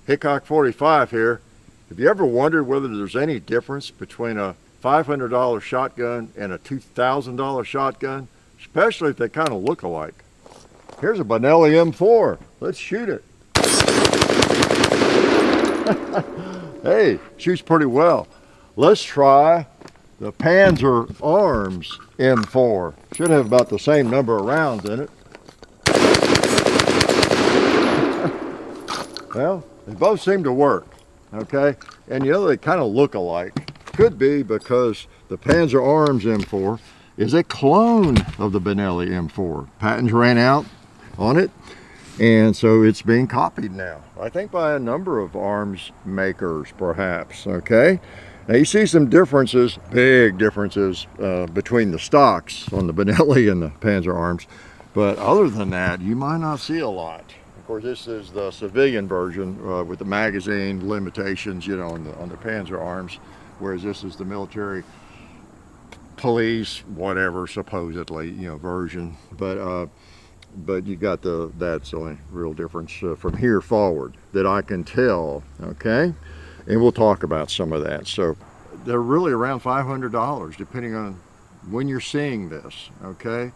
Hickok 45 here. Have you ever wondered whether there's any difference between a $500 shotgun and a $2,000 shotgun, especially if they kind of look alike? Here's a Benelli M4. Let's shoot it. Hey, shoots pretty well. Let's try the Panzer Arms M4. Should have about the same number of rounds in it. Well, they both seem to work, okay? And you know, they kind of look alike. Could be because the Panzer Arms M4 is a clone of the Benelli M4. Patents ran out on it, and so it's being copied now. I think by a number of arms makers, perhaps, okay? Now you see some differences, big differences, between the stocks on the Benelli and the Panzer Arms, but other than that, you might not see a lot. Of course, this is the civilian version with the magazine limitations, you know, on the Panzer Arms, whereas this is the military, police, whatever, supposedly, you know, version. But you got that's the only real difference from here forward that I can tell, okay? And we'll talk about some of that. So they're really around $500 depending on when you're seeing this, okay?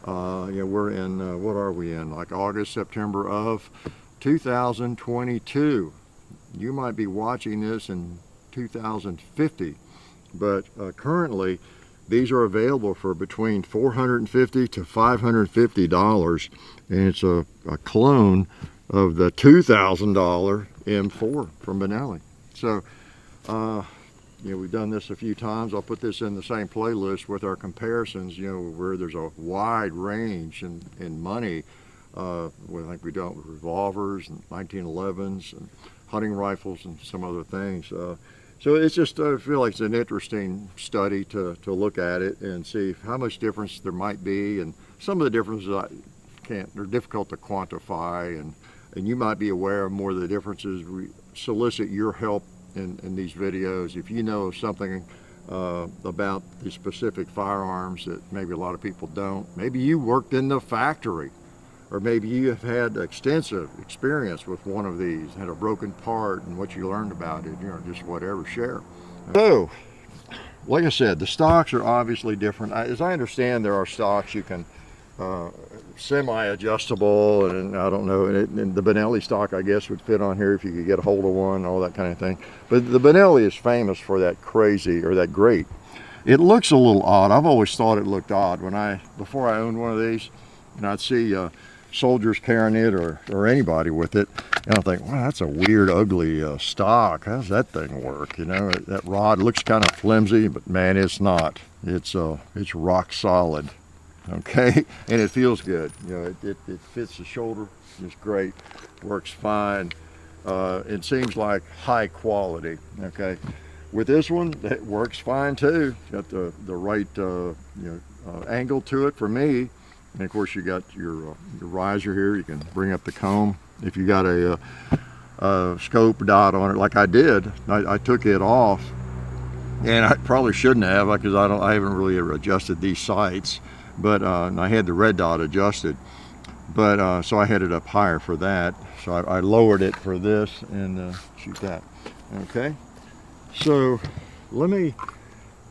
Yeah, we're in, what are we in? Like August, September of 2022. You might be watching this in 2050, but currently these are available for between $450 to $550, and it's a clone of the $2,000 M4 from Benelli. So, you know, we've done this a few times. I'll put this in the same playlist with our comparisons, you know, where there's a wide range in money. I think we've done with revolvers and 1911s and hunting rifles and some other things. So it's just, I feel like it's an interesting study to look at it and see how much difference there might be. And some of the differences they're difficult to quantify, and you might be aware of more of the differences. We solicit your help in these videos. If you know something about the specific firearms that maybe a lot of people don't, maybe you worked in the factory, or maybe you have had extensive experience with one of these, had a broken part and what you learned about it, you know, just whatever, share. So, like I said, the stocks are obviously different. As I understand, there are stocks you can semi-adjustable, and I don't know, and the Benelli stock, I guess, would fit on here if you could get a hold of one, all that kind of thing. But the Benelli is famous for that crazy, or that great. It looks a little odd. I've always thought it looked odd before I owned one of these, and I'd see soldiers carrying it or anybody with it, and I think, wow, that's a weird, ugly stock. How does that thing work? You know, that rod looks kind of flimsy, but man, it's not. It's rock solid. Okay, and it feels good. You know, it fits the shoulder. It's great, works fine. It seems like high quality. Okay, with this one, it works fine too. Got the right angle to it for me, and of course you got your riser here. You can bring up the comb. If you got a scope dot on it, like I did, I took it off, and I probably shouldn't have, because I haven't really ever adjusted these sights. But I had the red dot adjusted, but so I had it up higher for that. So I lowered it for this and shoot that. Okay, so let me,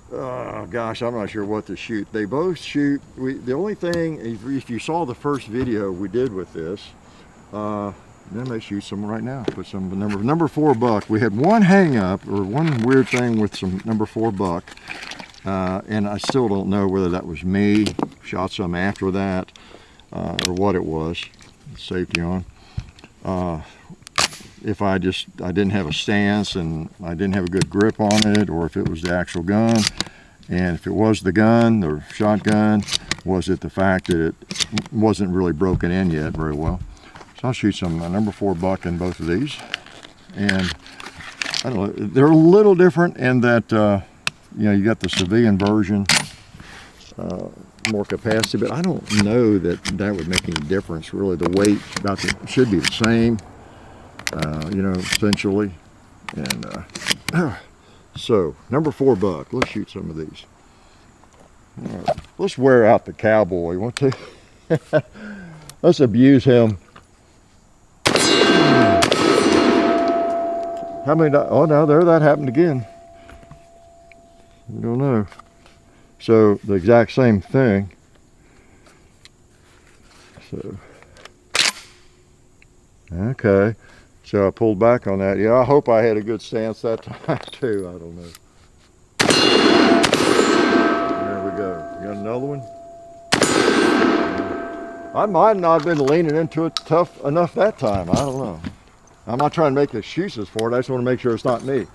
gosh, I'm not sure what to shoot. They both shoot. The only thing, if you saw the first video we did with this, then they shoot some right now. Put some number 4 buck. We had one hang up, or one weird thing with some number 4 buck. And I still don't know whether that was me, shot some after that, or what it was. Safety on. If I didn't have a stance and I didn't have a good grip on it, or if it was the actual gun. And if it was the gun, the shotgun, was it the fact that it wasn't really broken in yet very well. So I'll shoot some number 4 buck in both of these. And I don't know, they're a little different in that, you know, you got the civilian version, more capacity, but I don't know that would make any difference. Really, the weight should be the same, you know, essentially. And so, number 4 buck. Let's shoot some of these. All right, let's wear out the cowboy. Want to? Let's abuse him. How many? Oh no, there that happened again. I don't know. So the exact same thing. So okay. So I pulled back on that. Yeah, I hope I had a good stance that time too. I don't know. There we go. You got another one? I might not have been leaning into it tough enough that time. I don't know. I'm not trying to make excuses for it. I just want to make sure it's not me.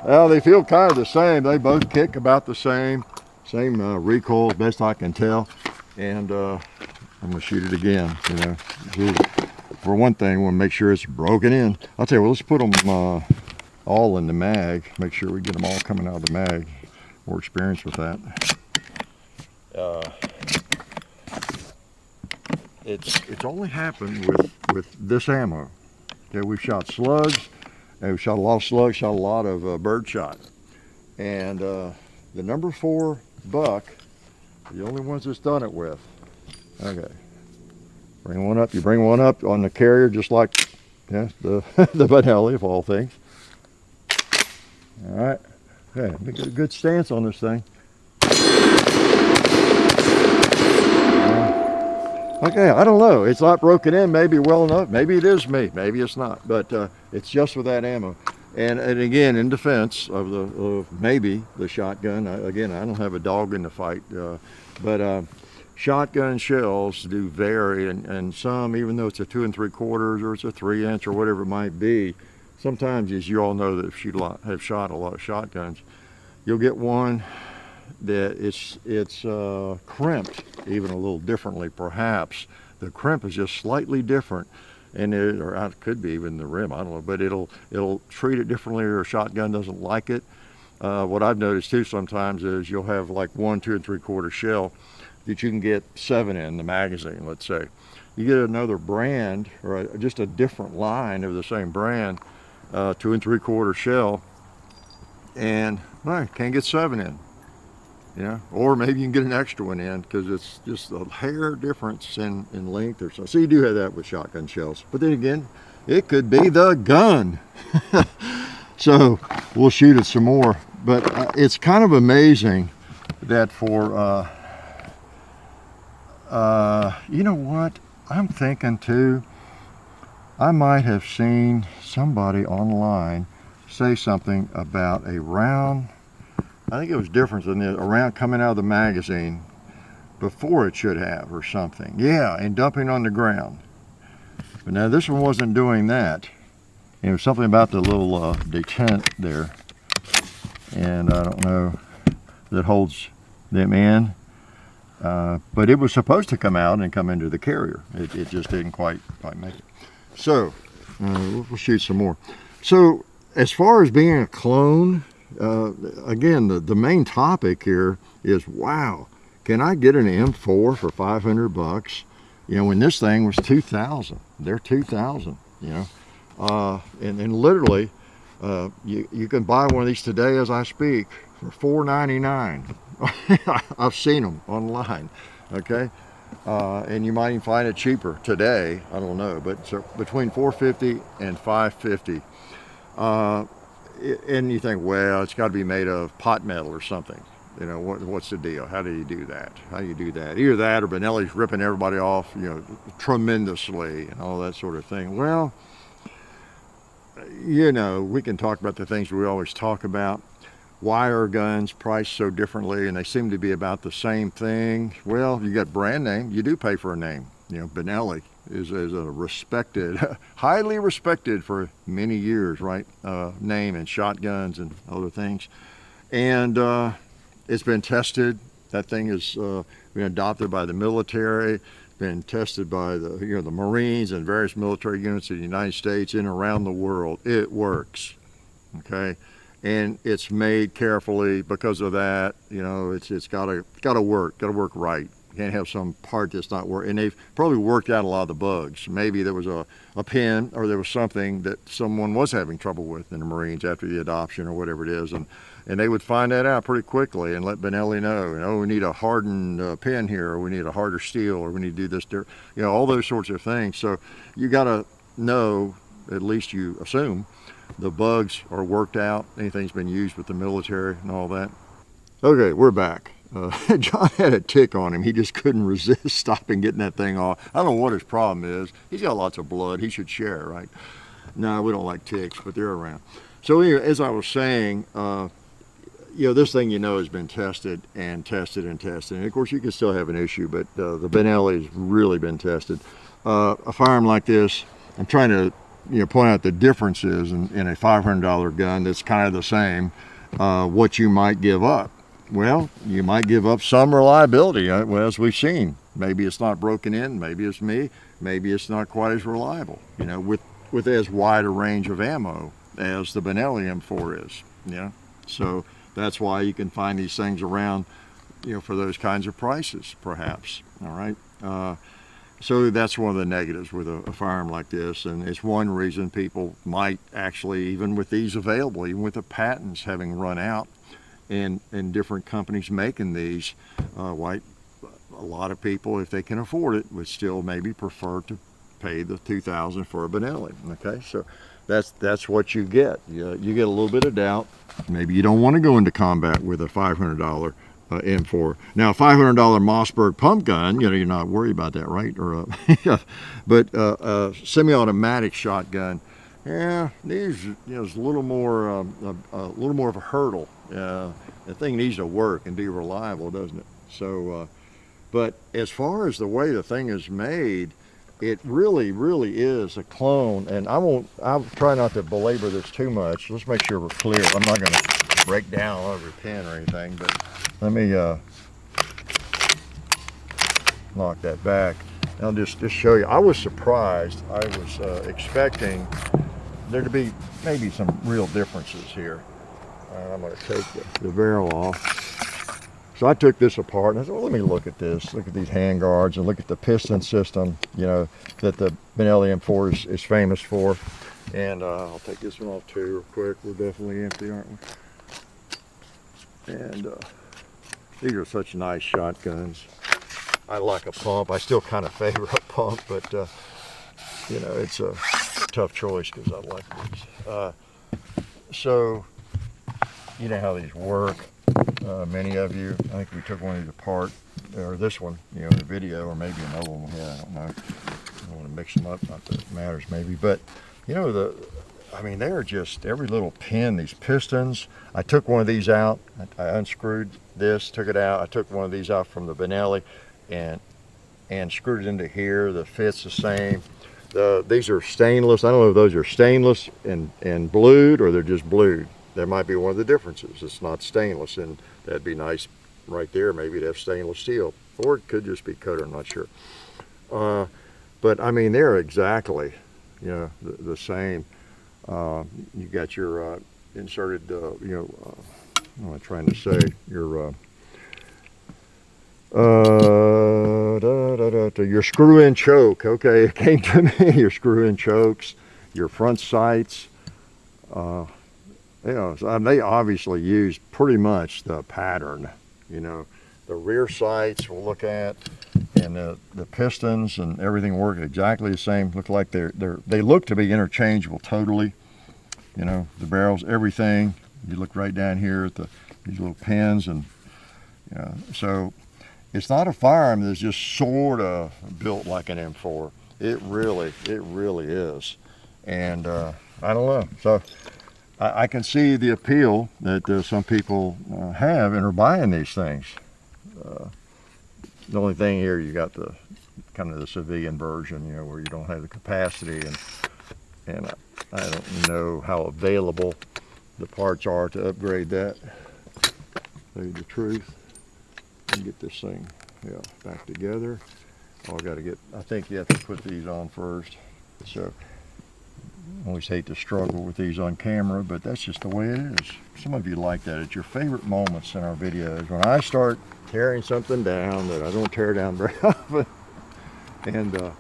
Well, they feel kind of the same. They both kick about the same recoil, as best I can tell. And I'm gonna shoot it again. You know, for one thing, we want to make sure it's broken in. I'll tell you what, let's put them all in the mag. Make sure we get them all coming out of the mag. More experience with that. It's only happened with this ammo. Okay, we've shot slugs, and we've shot a lot of slugs, shot a lot of bird shot, and the number 4 buck, the only ones it's done it with. Okay, bring one up. You bring one up on the carrier, just like the the Benelli of all things. All right. Okay, make a good stance on this thing. Okay, I don't know. It's not broken in maybe well enough. Maybe it is me. Maybe it's not. But it's just with that ammo. And again, in defense of maybe the shotgun. Again, I don't have a dog in the fight. But shotgun shells do vary, and some, even though it's a 2 3/4 or it's a 3-inch or whatever it might be. Sometimes, as you all know that if you have shot a lot of shotguns, you'll get one that it's crimped even a little differently perhaps. The crimp is just slightly different, and it could be even the rim, I don't know, but it'll treat it differently, or a shotgun doesn't like it. What I've noticed too sometimes is you'll have like 1 2 3/4 shell that you can get 7 in the magazine, let's say. You get another brand, or just a different line of the same brand, 2 3/4 shell, and well, can't get 7 in, you know, or maybe you can get an extra one in because it's just a hair difference in length or so. So you do have that with shotgun shells, but then again, it could be the gun. So we'll shoot it some more, but it's kind of amazing that for you know what, I'm thinking too, I might have seen somebody online say something about a round, I think it was different than this, a round coming out of the magazine before it should have or something. Yeah, and dumping on the ground. But now this one wasn't doing that. It was something about the little detent there. And I don't know, that holds them in. But it was supposed to come out and come into the carrier. It just didn't quite make it. So, we'll shoot some more. So, as far as being a clone, again, the main topic here is, wow, can I get an M4 for 500 bucks? You know, when this thing was 2,000, they're 2,000, you know. And literally, you can buy one of these today as I speak for $4.99. I've seen them online, okay? And you might even find it cheaper today, I don't know, but so between $4.50 and $5.50. And you think, well, it's got to be made of pot metal or something. You know, what's the deal? How do you do that? How do you do that? Either that or Benelli's ripping everybody off, you know, tremendously and all that sort of thing. Well, you know, we can talk about the things we always talk about. Why are guns priced so differently, and they seem to be about the same thing? Well, you got brand name, you do pay for a name. You know, Benelli is a respected, highly respected for many years, right? Name in shotguns and other things. And it's been tested. That thing has been adopted by the military, been tested by the Marines and various military units in the United States and around the world. It works, okay? And it's made carefully because of that. You know, it's got to work right. You can't have some part that's not working. And they've probably worked out a lot of the bugs. Maybe there was a pin, or there was something that someone was having trouble with in the Marines after the adoption or whatever it is. And they would find that out pretty quickly and let Benelli know, oh, we need a hardened pin here, or we need a harder steel, or we need to do this, you know, all those sorts of things. So you got to know, at least you assume, the bugs are worked out, anything's been used with the military and all that. Okay, we're back. John had a tick on him. He just couldn't resist stopping getting that thing off. I don't know what his problem is. He's got lots of blood. He should share, right? No, we don't like ticks, but they're around. So anyway, as I was saying, you know, this thing, you know, has been tested and tested and tested. And of course, you can still have an issue, but the Benelli has really been tested. A firearm like this, I'm trying to, you know, point out the differences in a $500 gun that's kind of the same, what you might give up. Well, you might give up some reliability, well, as we've seen. Maybe it's not broken in, maybe it's me, maybe it's not quite as reliable, you know, with as wide a range of ammo as the Benelli M4 is, you know. So that's why you can find these things around, you know, for those kinds of prices, perhaps, all right? So that's one of the negatives with a firearm like this, and it's one reason people might actually, even with these available, even with the patents having run out, and different companies making these, a lot of people, if they can afford it, would still maybe prefer to pay the $2,000 for a Benelli. Okay, so that's what you get. You get a little bit of doubt. Maybe you don't want to go into combat with a $500 M4. Now, a $500 Mossberg pump gun, you know, you're not worried about that, right? Or but a semi-automatic shotgun, yeah, these, you know, is a little more of a hurdle. The thing needs to work and be reliable, doesn't it? So, but as far as the way the thing is made, it really is a clone. And I'll try not to belabor this too much. Let's make sure we're clear. I'm not going to break down over a pin or anything, but let me knock that back. I'll just show you. I was surprised. I was expecting there to be maybe some real differences here. I'm going to take the barrel off. So I took this apart and I said, well, let me look at this. Look at these hand guards and look at the piston system, you know, that the Benelli M4 is famous for. And I'll take this one off too real quick. We're definitely empty, aren't we? And these are such nice shotguns. I like a pump. I still kind of favor a pump, but you know, it's a tough choice because I like these. So you know how these work. Many of you, I think we took one of these apart, or this one, you know, in the video, or maybe another one. Yeah, I don't know. I don't want to mix them up. Not that it matters, maybe. But you know, I mean, they're just every little pin. These pistons. I took one of these out. I unscrewed this, took it out. I took one of these out from the Benelli, and screwed it into here. The fit's the same. These are stainless. I don't know if those are stainless and blued, or they're just blued. There might be one of the differences. It's not stainless, and that'd be nice right there. Maybe to have stainless steel, or it could just be cutter. I'm not sure. But I mean, they're exactly, you know, the same. You got your inserted, you know, what am I trying to say? Your your screw-in choke. Okay, it came to me. Your screw-in chokes, your front sights. You know, so they obviously use pretty much the pattern. You know, the rear sights we'll look at, and the pistons and everything work exactly the same. Look like they look to be interchangeable totally. You know, the barrels, everything. You look right down here at these little pins, and you know, so it's not a firearm that's just sort of built like an M4. It really is. And I don't know. So I can see the appeal that some people have and are buying these things. The only thing here, you got the kind of the civilian version, you know, where you don't have the capacity, and I don't know how available the parts are to upgrade that. Tell you the truth. And get this thing, yeah, back together. Oh, I think you have to put these on first. So always hate to struggle with these on camera, but that's just the way it is. Some of you like that. It's your favorite moments in our videos. When I start tearing something down that I don't tear down very often, and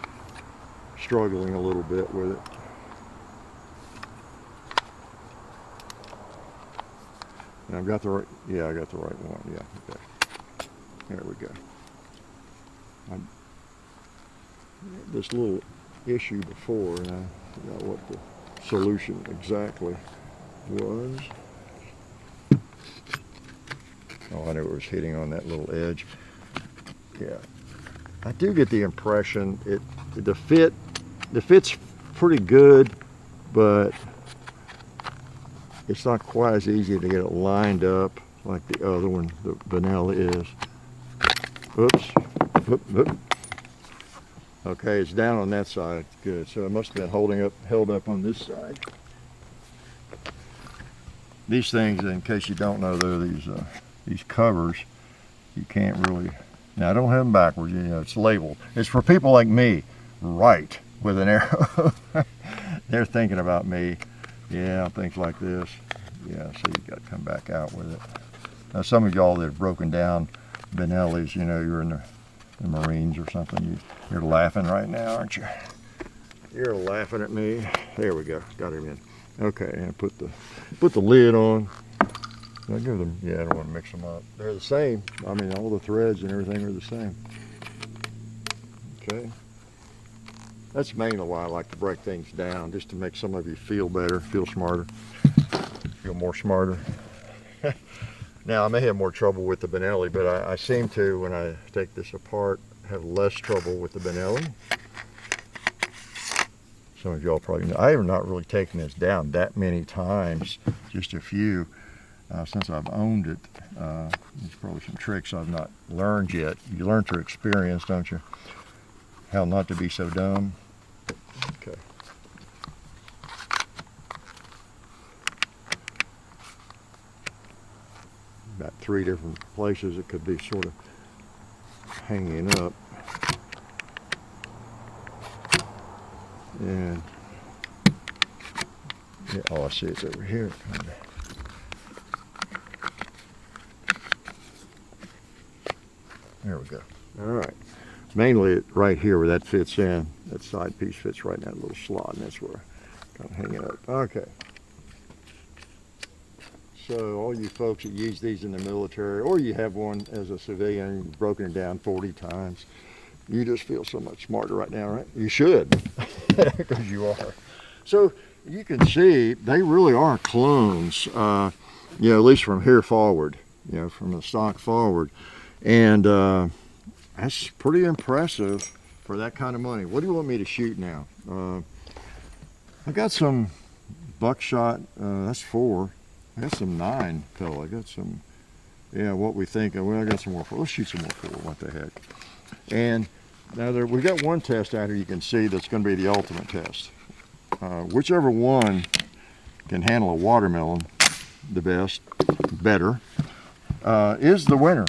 struggling a little bit with it. And I've got the right, yeah, I got the right one, yeah, okay. There we go. This little issue before, and I forgot what the solution exactly was. Oh, I knew it was hitting on that little edge. Yeah, I do get the impression the fit's pretty good, but it's not quite as easy to get it lined up like the other one, the Benelli is. Oops. Oop, oop. Okay, it's down on that side. Good. So it must have been held up on this side. These things, in case you don't know, they're these covers. You can't really. Now I don't have them backwards. You know, it's labeled. It's for people like me, right, with an arrow. They're thinking about me. Yeah, things like this. Yeah, so you got to come back out with it. Now some of y'all that have broken down Benellis, you know, you're in the Marines or something. You're laughing right now, aren't you? You're laughing at me. There we go. Got him in. Okay, and put the lid on. I give them. Yeah, I don't want to mix them up. They're the same. I mean, all the threads and everything are the same. Okay. That's mainly why I like to break things down, just to make some of you feel better, feel smarter, feel more smarter. Now, I may have more trouble with the Benelli, but I seem to, when I take this apart, have less trouble with the Benelli. Some of y'all probably know. I have not really taken this down that many times, just a few, since I've owned it. There's probably some tricks I've not learned yet. You learn through experience, don't you? How not to be so dumb. Okay. About 3 different places it could be sort of hanging up. And yeah, oh, I see it's over here. There we go. All right. Mainly right here where that fits in. That side piece fits right in that little slot, and that's where I kind of hang it up. Okay. So all you folks that use these in the military, or you have one as a civilian, you've broken it down 40 times, you just feel so much smarter right now, right? You should, because you are. So you can see they really are clones, you know, at least from here forward, you know, from the stock forward. And that's pretty impressive for that kind of money. What do you want me to shoot now? I got some buckshot, that's 4. I got some 9 fill. I got some, yeah, what we think. Well, I got some more 4. Let's shoot some more 4. What the heck? And now we got one test out here you can see that's going to be the ultimate test. Whichever one can handle a watermelon the better, is the winner.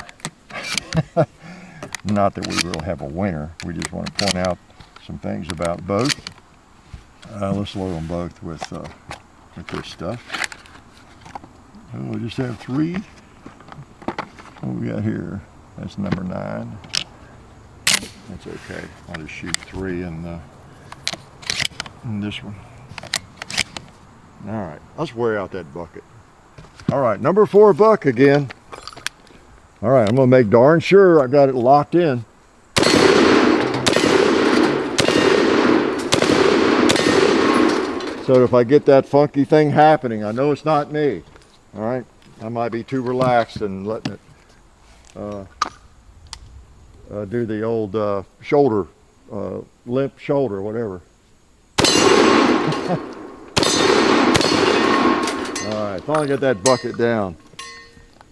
Not that we will have a winner. We just want to point out some things about both. Let's load them both with this stuff. Oh, we just have 3. What we got here? That's number 9. That's okay. I'll just shoot 3 in this one. All right, let's wear out that bucket. All right, number 4 buck again. All right, I'm gonna make darn sure I got it locked in. So if I get that funky thing happening, I know it's not me. All right, I might be too relaxed and letting it do the old shoulder, limp shoulder, whatever. All right, finally got that bucket down.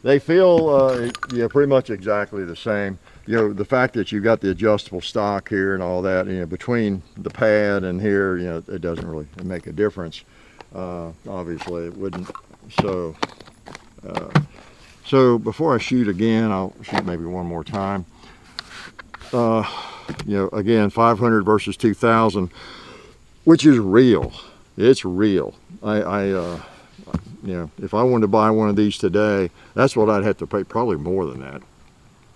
They feel, yeah, pretty much exactly the same. You know, the fact that you got the adjustable stock here and all that, you know, between the pad and here, you know, it doesn't really make a difference. Obviously, it wouldn't. So before I shoot again, I'll shoot maybe one more time. You know, again, 500 versus 2,000, which is real. It's real. You know, if I wanted to buy one of these today, that's what I'd have to pay, probably more than that.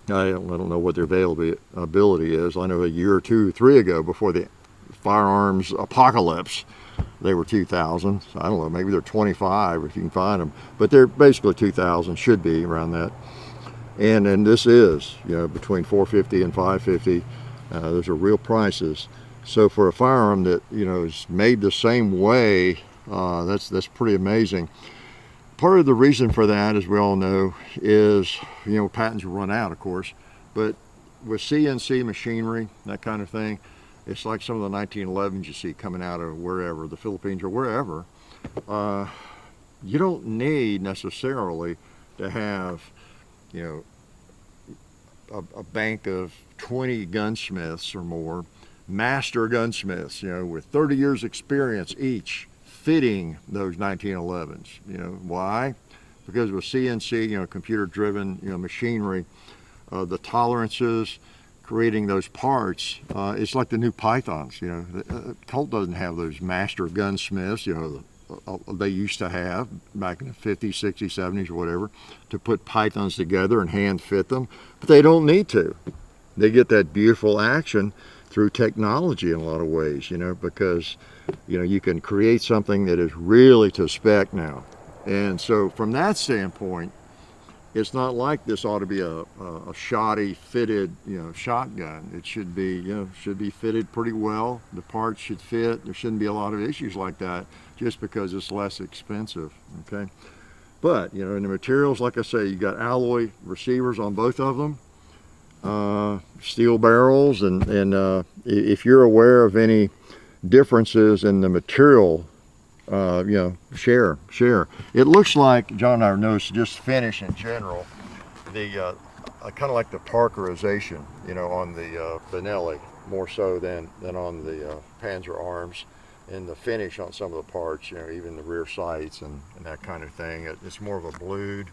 I don't know what their availability is. I know a year or two, 3 ago, before the Firearms apocalypse, they were 2,000. So I don't know, maybe they're 25 if you can find them, but they're basically 2,000, should be around that. And this is, you know, between 450 and 550. Those are real prices. So for a firearm that, you know, is made the same way, that's pretty amazing. Part of the reason for that, as we all know, is, you know, patents will run out, of course, but with CNC machinery, that kind of thing, it's like some of the 1911s you see coming out of wherever, the Philippines or wherever. You don't need necessarily to have, you know, a bank of 20 gunsmiths or more, master gunsmiths, you know, with 30 years experience each, fitting those 1911s. You know, why? Because with CNC, you know, computer driven, you know, machinery, the tolerances, creating those parts, it's like the new Pythons. You know, Colt doesn't have those master gunsmiths, you know, they used to have back in the 50s, 60s, 70s or whatever, to put pythons together and hand fit them, but they don't need to. They get that beautiful action through technology in a lot of ways, you know, because, you know, you can create something that is really to spec now. And so from that standpoint, it's not like this ought to be a shoddy fitted, you know, shotgun. It should be, you know, should be fitted pretty well. The parts should fit. There shouldn't be a lot of issues like that just because it's less expensive, okay? But, you know, in the materials, like I say, you got alloy receivers on both of them. Steel barrels, and if you're aware of any differences in the material, you know, share. It looks like, John and I noticed, just finish in general, the kind of like the Parkerization, you know, on the Benelli, more so than on the Panzer Arms, and the finish on some of the parts, you know, even the rear sights and that kind of thing. It's more of a blued.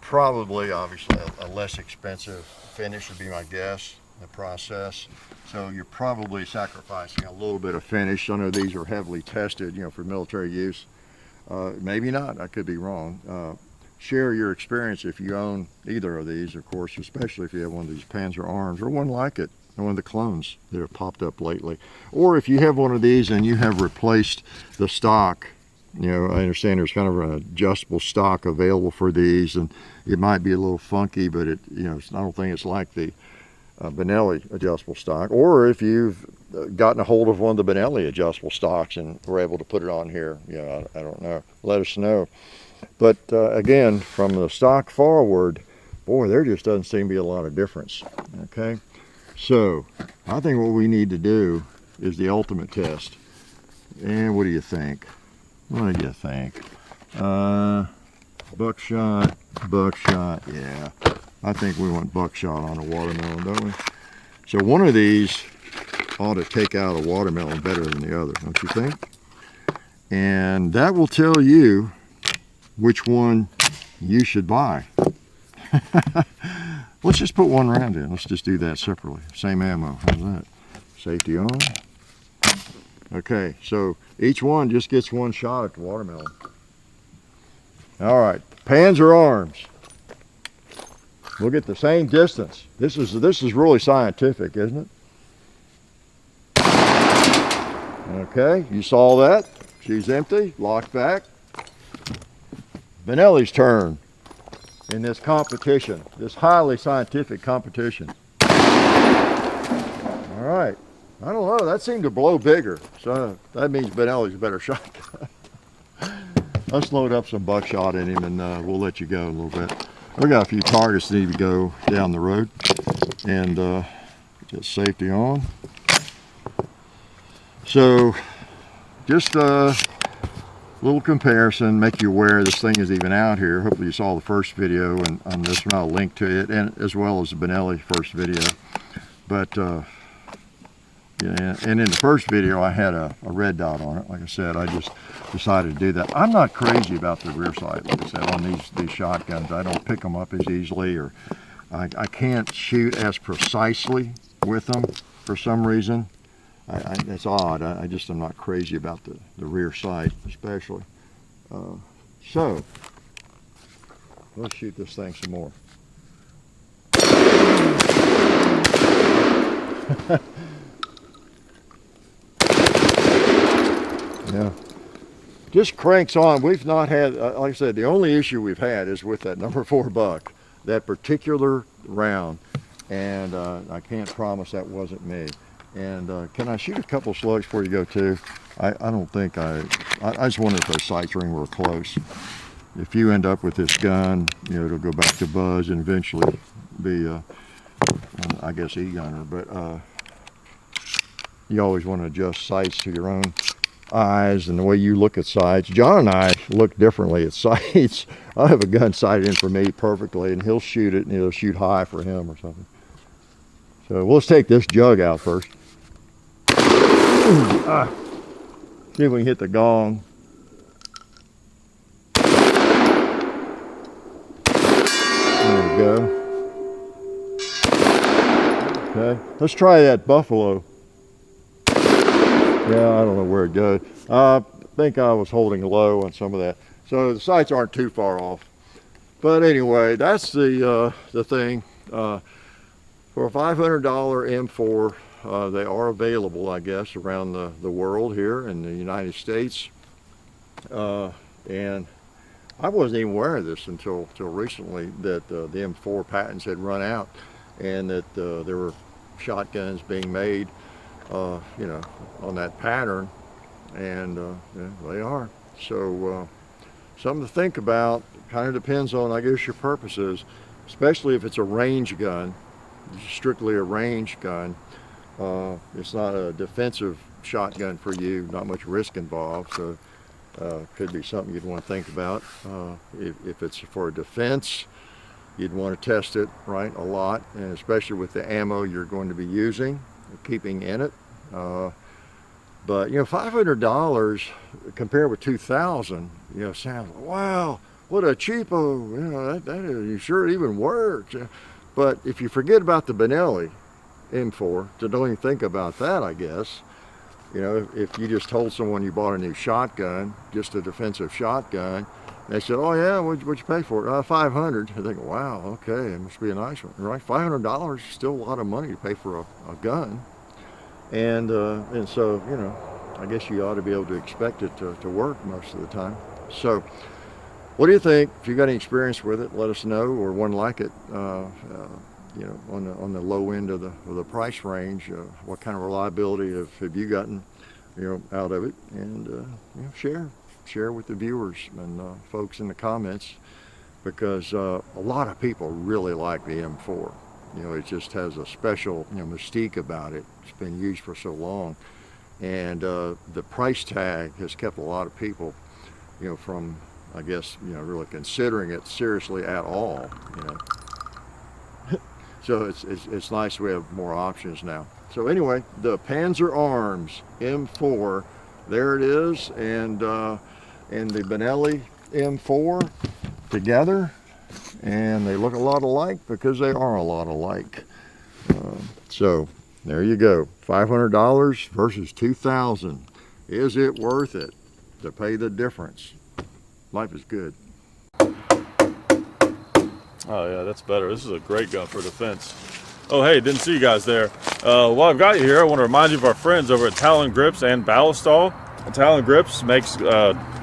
Probably, obviously, a less expensive finish would be my guess, the process. So you're probably sacrificing a little bit of finish. I know these are heavily tested, you know, for military use. Maybe not, I could be wrong. Share your experience if you own either of these, of course, especially if you have one of these Panzer Arms or one like it, one of the clones that have popped up lately. Or if you have one of these and you have replaced the stock. You know, I understand there's kind of an adjustable stock available for these, and it might be a little funky, but it, you know, I don't think it's like the Benelli adjustable stock. Or if you've gotten a hold of one of the Benelli adjustable stocks and were able to put it on here, you know, I don't know. Let us know. But again, from the stock forward, boy, there just doesn't seem to be a lot of difference. Okay, so I think what we need to do is the ultimate test. And what do you think? What do you think? Buckshot, yeah. I think we want buckshot on a watermelon, don't we? So one of these ought to take out a watermelon better than the other, don't you think? And that will tell you which one you should buy. Let's just put one round in. Let's just do that separately. Same ammo. How's that? Safety on. Okay, so each one just gets one shot at the watermelon. All right, Panzer Arms. We'll get the same distance. This is really scientific, isn't it? Okay, you saw that. She's empty, locked back. Benelli's turn in this competition, this highly scientific competition. All right. I don't know, that seemed to blow bigger, so that means Benelli's a better shot. Let's load up some buckshot in him, and we'll let you go a little bit. We got a few targets that need to go down the road, and get safety on. So just a little comparison, make you aware this thing is even out here. Hopefully you saw the first video, and on this one I'll link to it, and as well as the Benelli first video. But yeah, and in the first video I had a red dot on it. Like I said, I just decided to do that. I'm not crazy about the rear sight, like I said, on these shotguns. I don't pick them up as easily, or I can't shoot as precisely with them for some reason. It's odd. I just am not crazy about the rear sight, especially. So let's shoot this thing some more. Yeah, just cranks on. We've not had, like I said, the only issue we've had is with that number 4 buck, that particular round, and I can't promise that wasn't me. And can I shoot a couple slugs before you go too? I don't think I just wondered if those sights ring were close. If you end up with this gun, you know, it'll go back to buzz and eventually be, I guess, e-gunner. But you always want to adjust sights to your own eyes and the way you look at sights. John and I look differently at sights. I have a gun sighted in for me perfectly, and he'll shoot it, and it'll shoot high for him or something. So let's take this jug out first. See if we can hit the gong. There we go. Okay, let's try that buffalo. Yeah, I don't know where it goes. I think I was holding low on some of that. So the sights aren't too far off. But anyway, that's the thing. For a $500 M4, they are available, I guess, around the world here in the United States. And I wasn't even aware of this until recently, that the M4 patents had run out, and that there were shotguns being made, you know, on that pattern, and yeah, they are. So something to think about. Kind of depends on, I guess, your purposes, especially if it's a range gun, strictly a range gun. It's not a defensive shotgun for you, not much risk involved, so could be something you'd want to think about. If it's for defense, you'd want to test it, right, a lot, and especially with the ammo you're going to be using, keeping in it. But you know, $500 compared with $2,000, you know, sounds, wow, what a cheapo, you know, that is, you sure it even works. But if you forget about the Benelli M4, so don't even think about that, I guess. You know, if you just told someone you bought a new shotgun, just a defensive shotgun, they said, oh yeah, what'd you pay for it? $500. I think, wow, okay, it must be a nice one, right? $500 is still a lot of money to pay for a gun. And so, you know, I guess you ought to be able to expect it to work most of the time. So, what do you think? If you got any experience with it, let us know, or one like it. You know, on the low end of the price range, what kind of reliability have you gotten, you know, out of it? And you know, share with the viewers and folks in the comments, because a lot of people really like the M4. You know, it just has a special, you know, mystique about it. It's been used for so long, and the price tag has kept a lot of people, you know, from, I guess, you know, really considering it seriously at all. You know, so it's nice we have more options now. So anyway, the Panzer Arms M4, there it is, and the Benelli M4 together. And they look a lot alike because they are a lot alike. So there you go, $500 versus $2,000. Is it worth it to pay the difference? Life is good. Oh yeah, that's better. This is a great gun for defense. Oh hey, didn't see you guys there. While I've got you here, I want to remind you of our friends over at Talon Grips and Ballistol. Talon Grips makes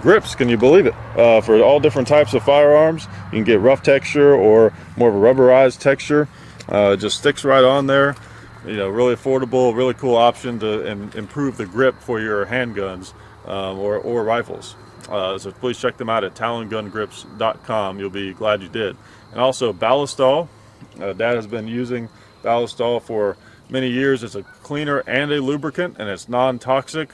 grips, can you believe it, for all different types of firearms. You can get rough texture or more of a rubberized texture. It just sticks right on there. You know, really affordable, really cool option to improve the grip for your handguns or rifles. So please check them out at talongungrips.com. You'll be glad you did. And also Ballistol. Dad has been using Ballistol for many years. It's a cleaner and a lubricant, and it's non-toxic.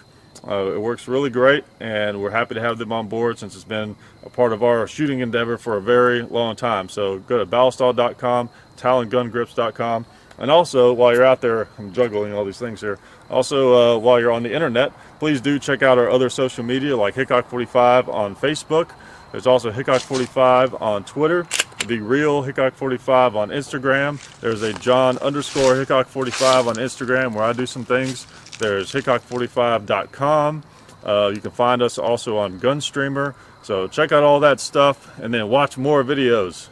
It works really great, and we're happy to have them on board since it's been a part of our shooting endeavor for a very long time. So go to ballistol.com, talongungrips.com, and also while you're out there, I'm juggling all these things here, also while you're on the internet, please do check out our other social media like Hickok45 on Facebook. There's also Hickok45 on Twitter. The Real Hickok 45 on Instagram. There's a John_Hickok45 on Instagram where I do some things. There's Hickok45.com. You can find us also on Gunstreamer. So check out all that stuff and then watch more videos.